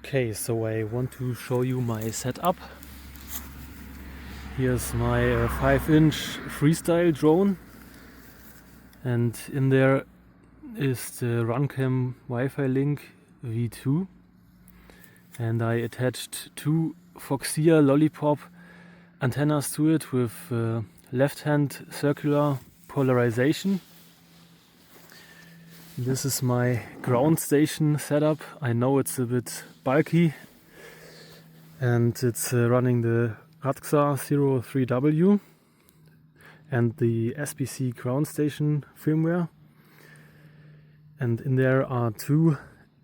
Okay, so I want to show you my setup. Here's my 5-inch freestyle drone, and in there is the RunCam Wifi Link V2, and I attached two Foxeer Lollipop antennas to it with left-hand circular polarization. This is my ground station setup. I know it's a bit bulky, and it's running the RunCam 03W and the SBC ground station firmware. And in there are two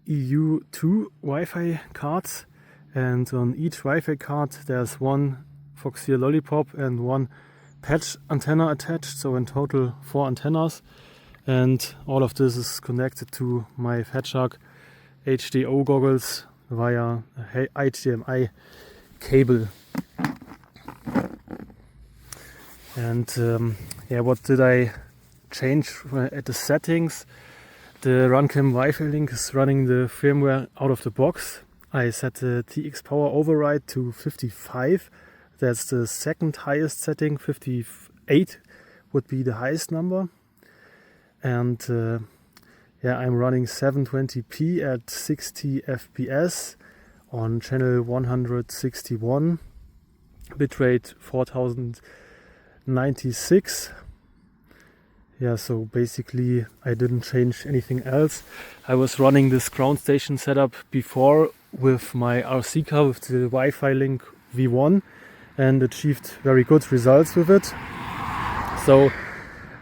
EU2 Wi-Fi cards, and on each Wi-Fi card there's one Foxeer Lollipop and one patch antenna attached, so in total 4 antennas. And all of this is connected to my FatShark HDO goggles via a HDMI cable. And what did I change at the settings? The RunCam Wifi Link is running the firmware out of the box. I set the TX power override to 55. That's the second highest setting. 58 would be the highest number. And I'm running 720p at 60 fps on channel 161, bitrate 4096. So basically I didn't change anything else. I was running this ground station setup before with my RC car with the Wifi Link V1 and achieved very good results with it. So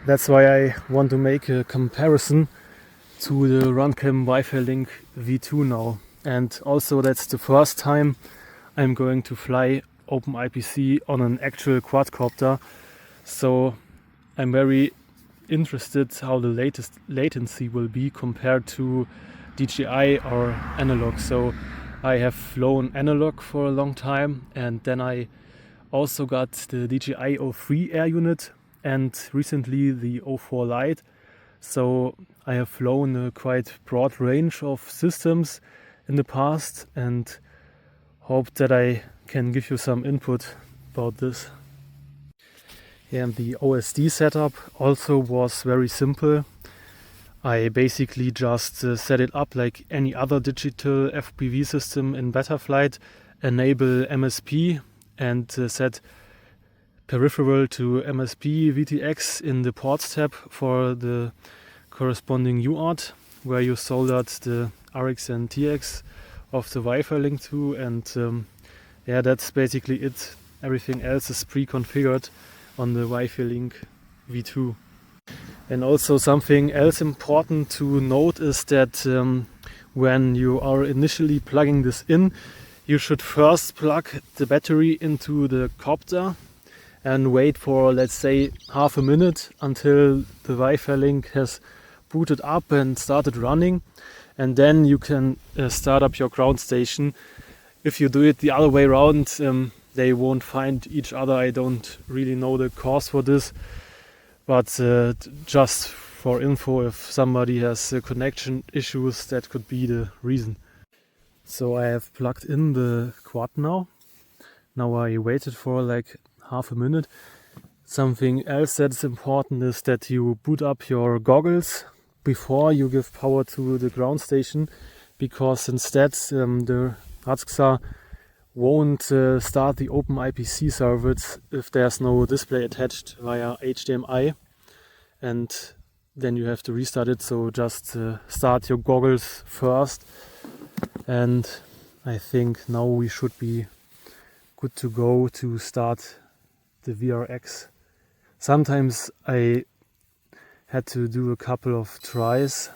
that's why I want to make a comparison to the RunCam Wifi Link V2 now. And also that's the first time I'm going to fly Open IPC on an actual quadcopter. So I'm very interested how the latest latency will be compared to DJI or analog. So I have flown analog for a long time, and then I also got the DJI O3 air unit and recently the O4 Lite. So I have flown a quite broad range of systems in the past and hope that I can give you some input about this. And the OSD setup also was very simple. I basically just set it up like any other digital FPV system in Betaflight, enable MSP and set peripheral to MSP VTX in the ports tab for the corresponding UART, where you soldered the RX and TX of the Wi-Fi Link to, and that's basically it. Everything else is pre-configured on the Wifi Link V2. And also something else important to note is that when you are initially plugging this in, you should first plug the battery into the copter and wait for, let's say, half a minute until the Wi-Fi Link has booted up and started running, and then you can start up your ground station. If you do it the other way around, they won't find each other. I don't really know the cause for this, but just for info, if somebody has connection issues, that could be the reason. So I have plugged in the quad now. Now I waited for like half a minute. Something else that's important is that you boot up your goggles before you give power to the ground station, because instead the RunCam won't start the Open IPC servers if there's no display attached via HDMI, and then you have to restart it. So just start your goggles first, and I think now we should be good to go to start the VRX. Sometimes I had to do a couple of tries.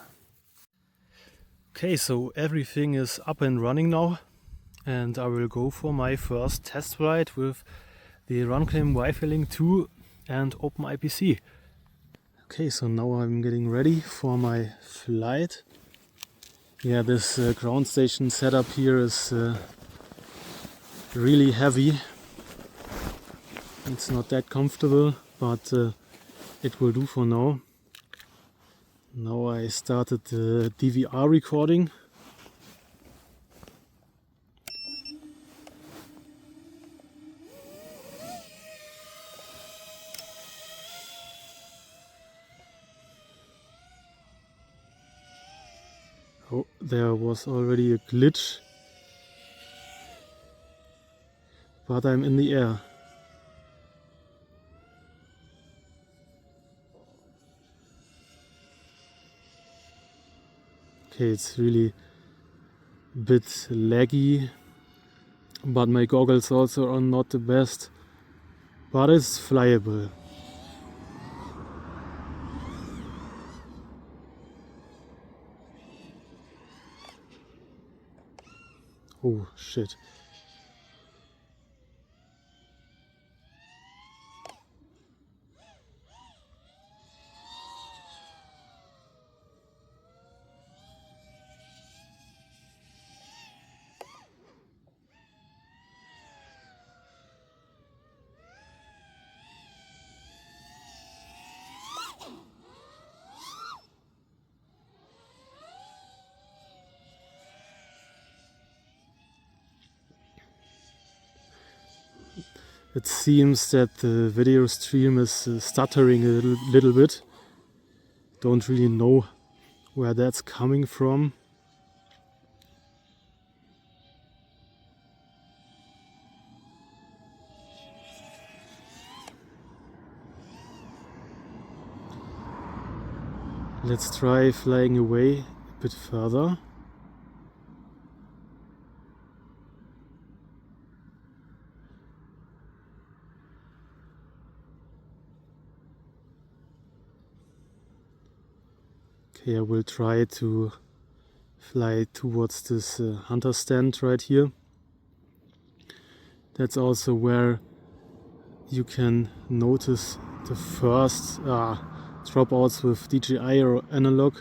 Okay, so everything is up and running now, and I will go for my first test flight with the RunCam Wifi Link 2 and Open IPC. Okay, so now I'm getting ready for my flight. This ground station setup here is really heavy. It's not that comfortable, but it will do for now. Now I started the DVR recording. there was already a glitch, but I'm in the air. Okay, it's really a bit laggy, but my goggles also are not the best, but it's flyable. Oh shit. It seems that the video stream is stuttering a little bit. Don't really know where that's coming from. Let's try flying away a bit further. Okay, I will try to fly towards this hunter stand right here. That's also where you can notice the first dropouts with DJI or analog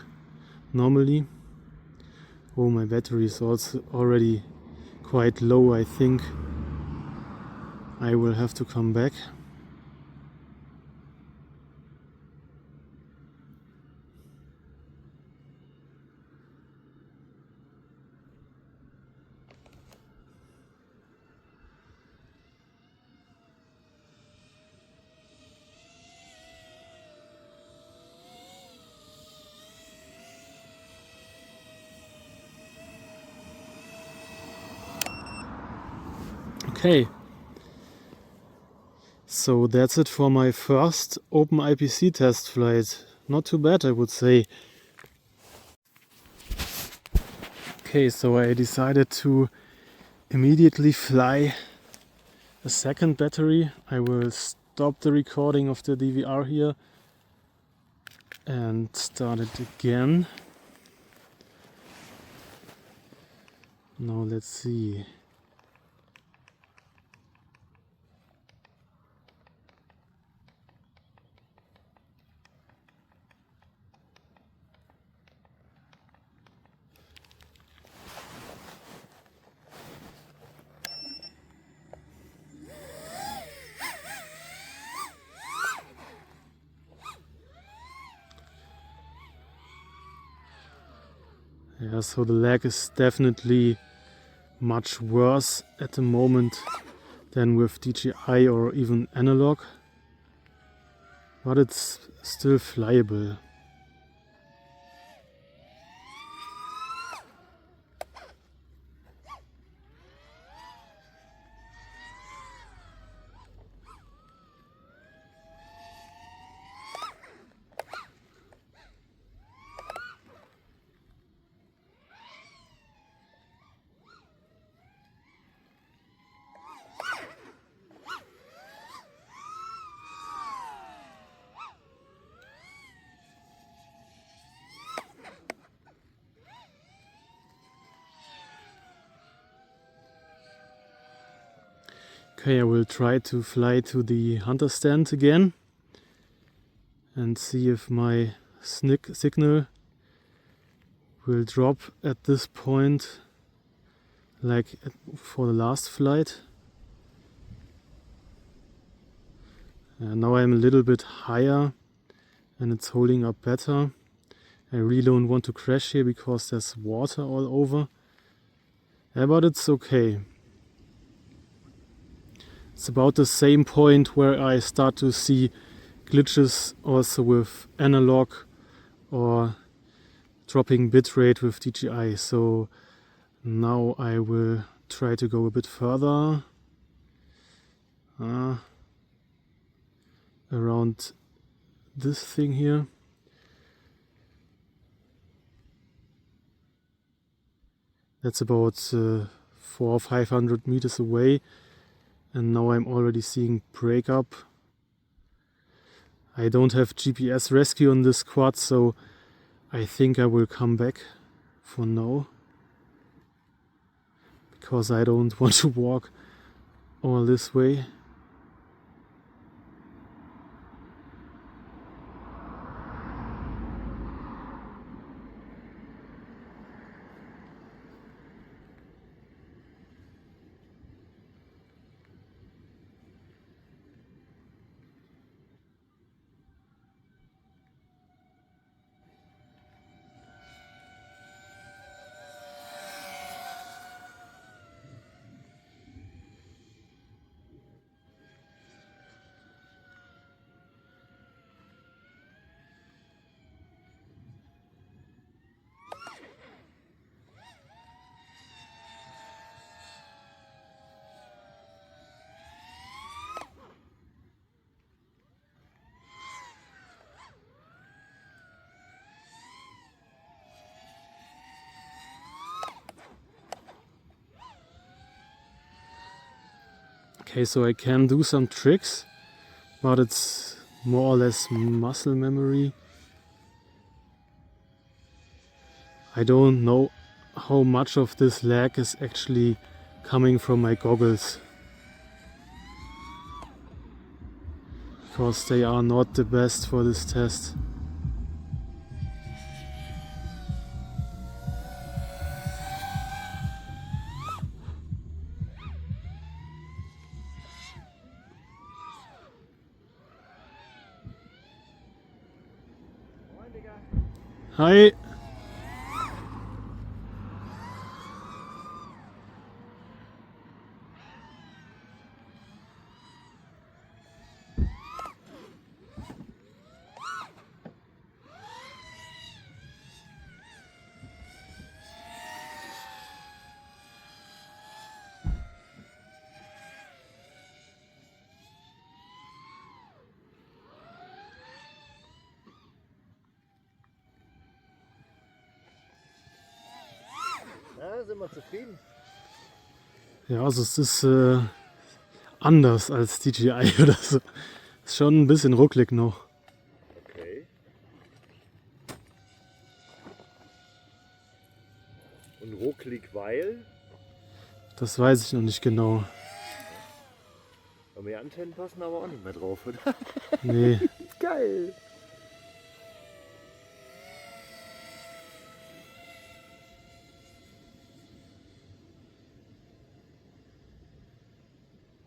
normally. Oh, my battery is also already quite low. I think I will have to come back. Okay, so that's it for my first Open IPC test flight. Not too bad, I would say. Okay, so I decided to immediately fly a second battery. I will stop the recording of the DVR here and start it again. Now let's see. Yeah, so the lag is definitely much worse at the moment than with DJI or even analog, but it's still flyable. Okay, I will try to fly to the hunter stand again and see if my signal will drop at this point like for the last flight. Now I'm a little bit higher and it's holding up better. I really don't want to crash here because there's water all over. But it's okay. It's about the same point where I start to see glitches also with analog or dropping bitrate with DJI. So now I will try to go a bit further. Around this thing here. That's about 400 or 500 meters away, and now I'm already seeing breakup. I don't have GPS rescue on this quad, so I think I will come back for now, because I don't want to walk all this way. Okay, so I can do some tricks, but it's more or less muscle memory. I don't know how much of this lag is actually coming from my goggles, because they are not the best for this test. Hi! Ja, sind wir zufrieden. Ja, also es ist anders als DJI oder so. Ist schon ein bisschen rucklig noch. Okay. Und rucklig, weil? Das weiß ich noch nicht genau. Aber mehr Antennen passen aber auch nicht mehr drauf, oder? Nee. Geil!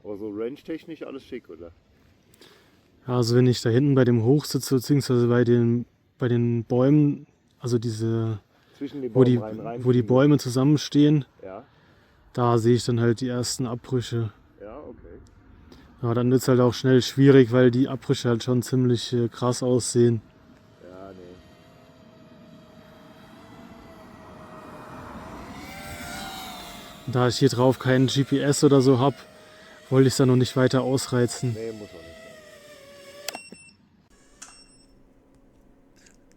Aber so range-technisch alles schick, oder? Ja, also wenn ich da hinten bei dem Hoch sitze, beziehungsweise bei den Bäumen, also diese, Zwischen den wo die, Baumreihen rein. wo die Bäume zusammenstehen, Ja, da sehe ich dann halt die ersten Abbrüche. ja, okay. Aber dann wird es halt auch schnell schwierig, weil die Abbrüche halt schon ziemlich krass aussehen. Ja, nee. Da ich hier drauf keinen GPS oder so habe, wollte ich es dann noch nicht weiter ausreizen. Nee, muss auch nicht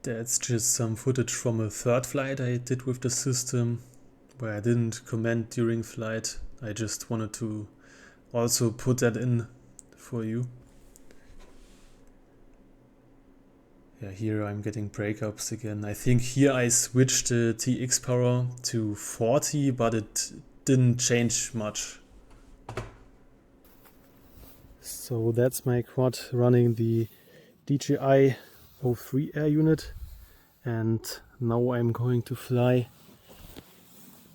sein. That's just some footage from a third flight I did with the system, where I didn't comment during flight. I just wanted to also put that in for you. Yeah, here I'm getting breakups again. I think here I switched the TX power to 40, but it didn't change much. So that's my quad running the DJI O3 air unit, and now I'm going to fly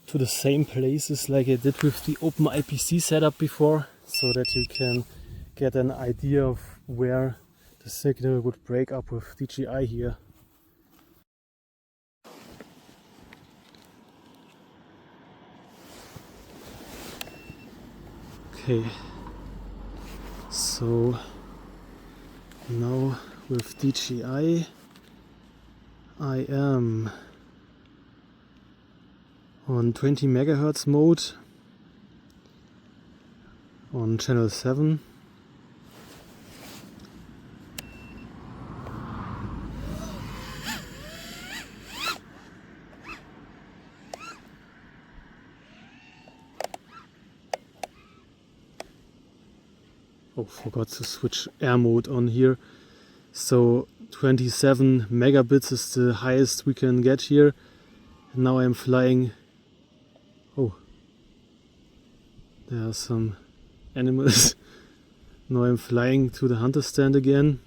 to the same places like I did with the Open IPC setup before, so that you can get an idea of where the signal would break up with DJI here. Okay, so now with DJI I am on 20 megahertz mode on channel 7. Oh, forgot to switch air mode on here. So 27 megabits is the highest we can get here. And now I'm flying. Oh, there are some animals. Now I'm flying to the hunter stand again.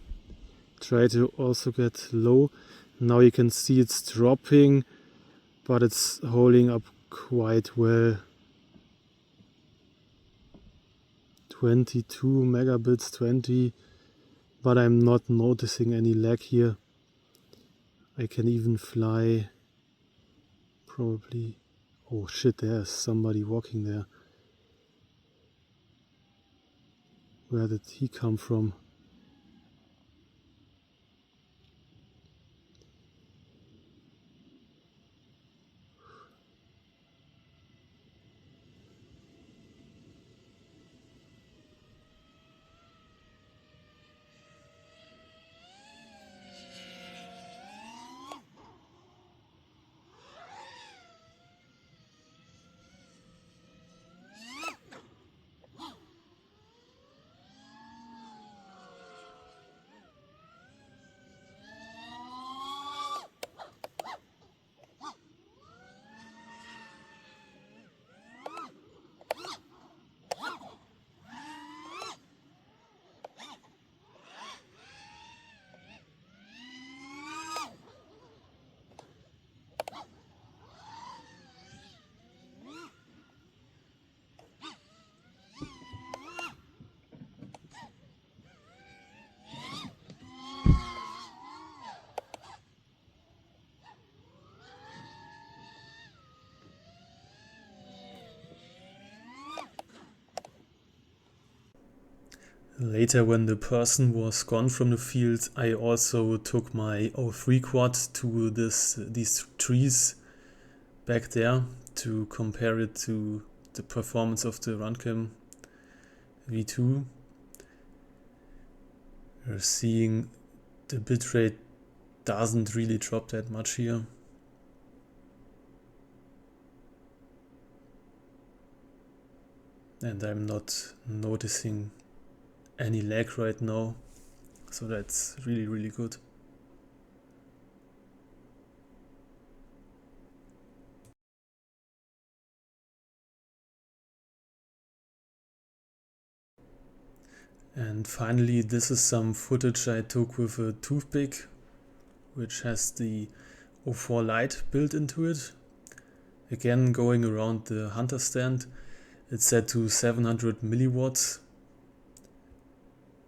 Try to also get low. Now you can see it's dropping, but it's holding up quite well. 22 megabits, 20, but I'm not noticing any lag here. I can even fly probably. Oh shit, there's somebody walking there. Where did he come from? Later, when the person was gone from the field, I also took my O3 quad to these trees back there to compare it to the performance of the RunCam V2. We're seeing the bitrate doesn't really drop that much here. And I'm not noticing any lag right now, so that's really good. And finally, this is some footage I took with a toothpick, which has the O4 Lite built into it. Again, going around the hunter stand, it's set to 700 milliwatts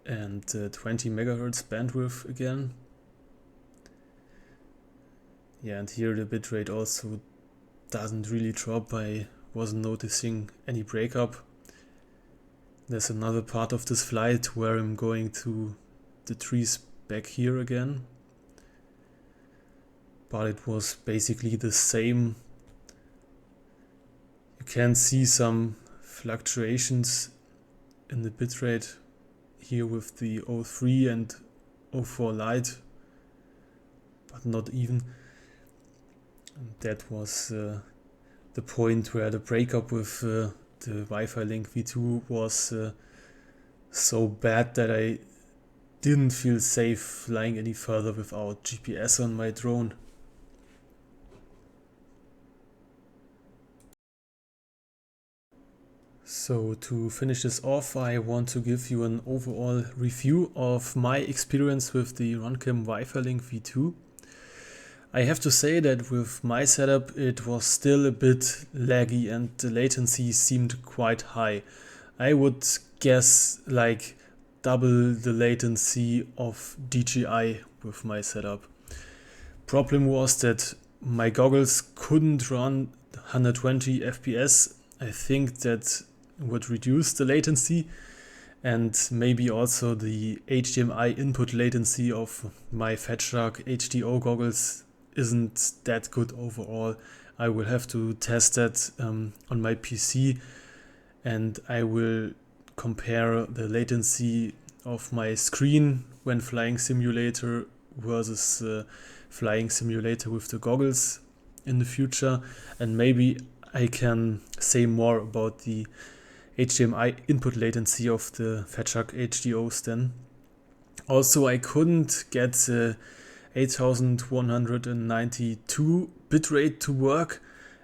and 20 megahertz bandwidth again. Yeah, and here the bitrate also doesn't really drop. I wasn't noticing any breakup. There's another part of this flight where I'm going to the trees back here again, but it was basically the same. You can see some fluctuations in the bitrate here with the O3 and O4 Lite, but not even. And that was the point where the breakup with the Wi-Fi Link V2 was so bad that I didn't feel safe flying any further without GPS on my drone. So to finish this off, I want to give you an overall review of my experience with the RunCam Wifi Link V2. I have to say that with my setup it was still a bit laggy and the latency seemed quite high. I would guess like double the latency of DJI with my setup. Problem was that my goggles couldn't run 120 FPS. I think that would reduce the latency, and maybe also the HDMI input latency of my Fatshark HDO goggles isn't that good overall. I will have to test that on my PC, and I will compare the latency of my screen when flying simulator versus flying simulator with the goggles in the future, and maybe I can say more about the HDMI input latency of the Fatshark HDOs then. Also, I couldn't get 8192 bitrate to work.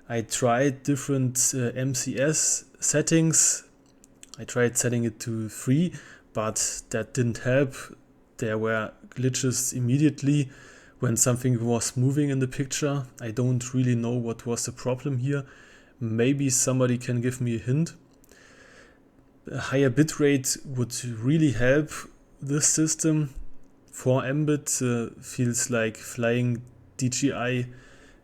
I tried different MCS settings. I tried setting it to 3, but that didn't help. There were glitches immediately when something was moving in the picture. I don't really know what was the problem here. Maybe somebody can give me a hint. A higher bitrate would really help this system. 4 Mbit feels like flying DJI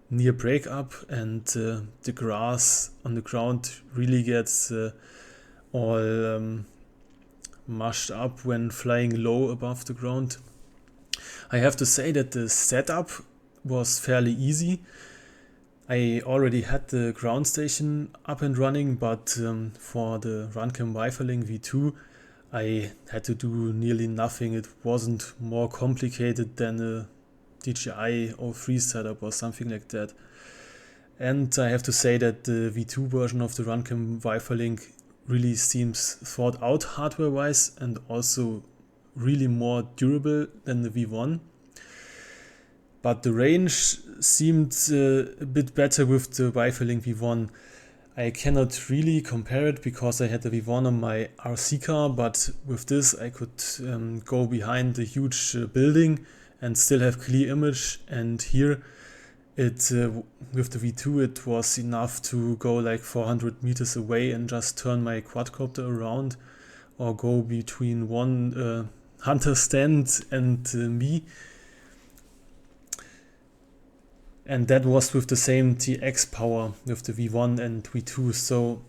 near breakup, and the grass on the ground really gets all mushed up when flying low above the ground. I have to say that the setup was fairly easy. I already had the ground station up and running, but for the RunCam Wifi Link V2 I had to do nearly nothing. It wasn't more complicated than a DJI or freestyle setup or something like that. And I have to say that the V2 version of the RunCam Wifi Link really seems thought out hardware wise, and also really more durable than the V1. But the range seemed a bit better with the Wifi Link V1. I cannot really compare it because I had the V1 on my RC car, but with this I could go behind a huge building and still have clear image. And here it with the V2 it was enough to go like 400 meters away and just turn my quadcopter around, or go between one hunter stand and me. And that was with the same TX power with the V1 and V2, so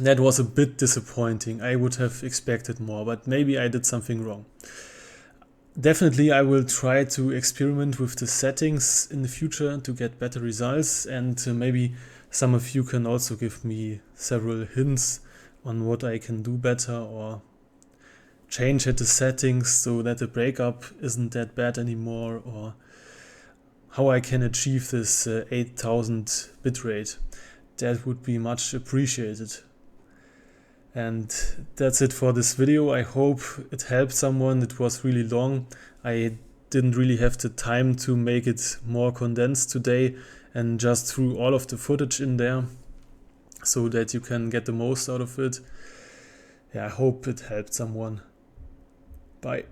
that was a bit disappointing. I would have expected more, but maybe I did something wrong. Definitely I will try to experiment with the settings in the future to get better results, and maybe some of you can also give me several hints on what I can do better or change at the settings so that the breakup isn't that bad anymore, or how I can achieve this 8000 bitrate. That would be much appreciated. And that's it for this video. I hope it helped someone. It was really long. I didn't really have the time to make it more condensed today and just threw all of the footage in there so that you can get the most out of it. Yeah, I hope it helped someone. Bye.